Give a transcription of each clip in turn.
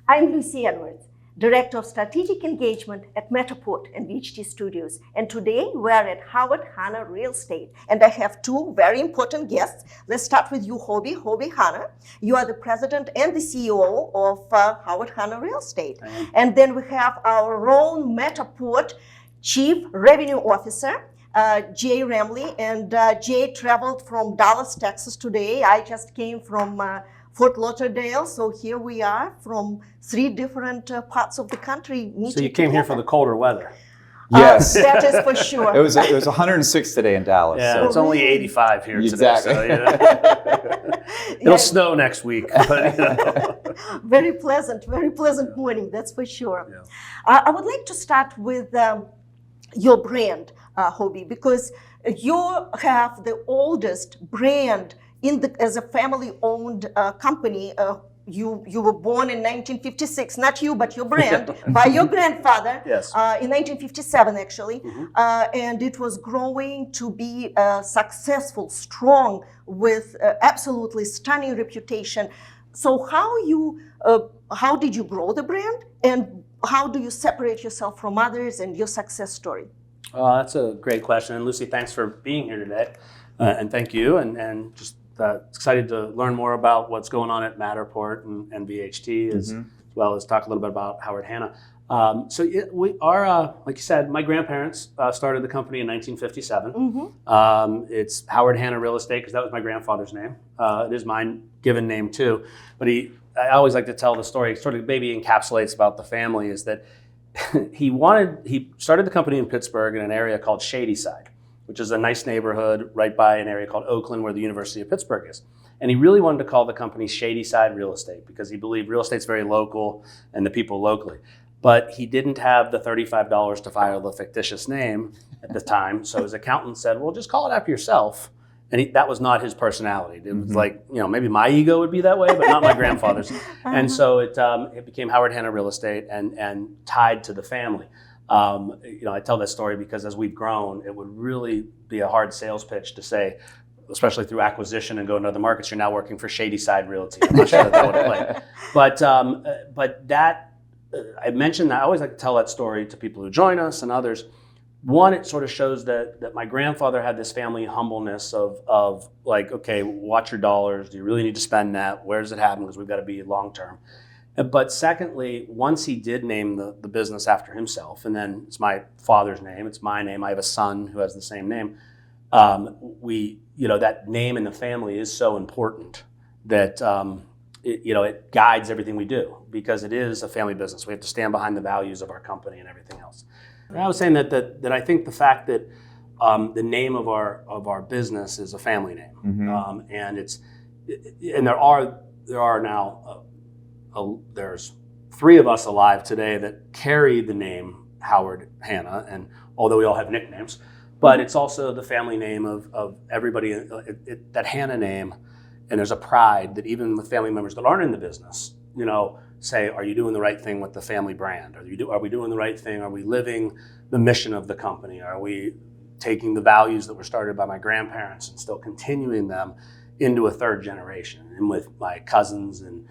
I'm Lucy Edwards, Director of Strategic Engagement at Matterport and VHT Studios. And today we're at Howard Hanna Real Estate. And I have two very important guests. Let's start with you, Hobie Hanna. You are the president and the CEO of Howard Hanna Real Estate. And then we have our own Matterport Chief Revenue Officer, Jay Ramley. And Jay traveled from Dallas, Texas today. I just came from Fort Lauderdale, so here we are from three different parts of the country meeting. So you came here for the colder weather. Yes, that is for sure. It was 106 today in Dallas. Yeah, so. it's only 85 here Exactly. today. So, yeah. It'll snow next week. But, very pleasant morning, that's for sure. Yeah. I would like to start with your brand, Hobie, because you have the oldest brand as a family-owned company. You were born in 1956, not you, but your brand, by your grandfather. Yes. In 1957, actually. Mm-hmm. And it was growing to be successful, strong, with absolutely stunning reputation. So how did you grow the brand, and how do you separate yourself from others and your success story? That's a great question. And Lucy, thanks for being here today. And thank you. And just excited to learn more about what's going on at Matterport and VHT, as well as talk a little bit about Howard Hanna. We are, like you said, my grandparents started the company in 1957. It's Howard Hanna Real Estate because that was my grandfather's name. It is my given name too. But I always like to tell the story, sort of maybe encapsulates about the family, is that he started the company in Pittsburgh in an area called Shadyside, which is a nice neighborhood right by an area called Oakland where the University of Pittsburgh is. And he really wanted to call the company Shadyside Real Estate because he believed real estate's very local and the people locally. But he didn't have the $35 to file the fictitious name at the time. So his accountant said, well, just call it after yourself. And that was not his personality. It was like, maybe my ego would be that way, but not my grandfather's. And so it became Howard Hanna Real Estate and tied to the family. I tell that story because as we've grown, it would really be a hard sales pitch to say, especially through acquisition and go into other markets, you're now working for Shadyside Realty. I'm not sure that would have played. But that, I mentioned that, I always like to tell that story to people who join us and others. One, it sort of shows that my grandfather had this family humbleness of like, okay, watch your dollars. Do you really need to spend that? Where does it happen? Because we've got to be long-term. But secondly, once he did name the business after himself, and then it's my father's name, it's my name, I have a son who has the same name, that name in the family is so important that it guides everything we do because it is a family business. We have to stand behind the values of our company and everything else. And I was saying that I think the fact that the name of our business is a family name, and there are now. There's three of us alive today that carry the name Howard Hanna, and although we all have nicknames, but it's also the family name of everybody, that Hanna name, and there's a pride that even with family members that aren't in the business, say, are you doing the right thing with the family brand? Are we doing the right thing? Are we living the mission of the company? Are we taking the values that were started by my grandparents and still continuing them into a third generation, and with my cousins and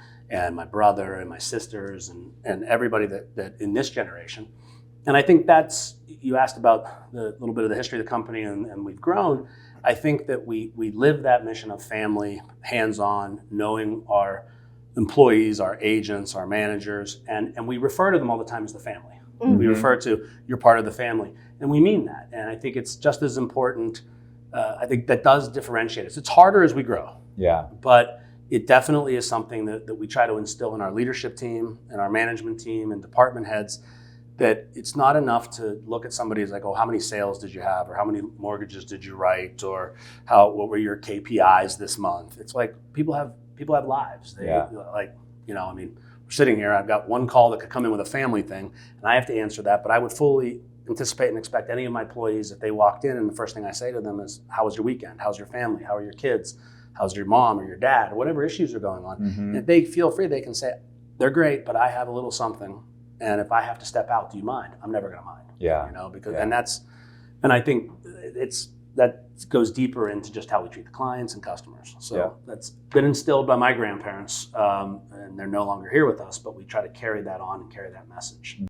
my brother and my sisters and everybody that in this generation. And I think you asked about the little bit of the history of the company and we've grown. I think that we live that mission of family, hands-on, knowing our employees, our agents, our managers, and we refer to them all the time as the family. We refer to, you're part of the family, and we mean that. And I think it's just as important. I think that does differentiate us. It's harder as we grow. Yeah. But it definitely is something that we try to instill in our leadership team and our management team and department heads, that it's not enough to look at somebody as like, oh, how many sales did you have? Or how many mortgages did you write? Or what were your KPIs this month? It's like people have lives. We're sitting here, I've got one call that could come in with a family thing and I have to answer that, but I would fully anticipate and expect any of my employees, if they walked in and the first thing I say to them is, how was your weekend? How's your family? How are your kids? How's your mom or your dad, or whatever issues are going on? And if they feel free, they can say, they're great, but I have a little something. And if I have to step out, do you mind? I'm never going to mind. Yeah. And I think that goes deeper into just how we treat the clients and customers. So Yeah. that's been instilled by my grandparents, and they're no longer here with us, but we try to carry that on and carry that message.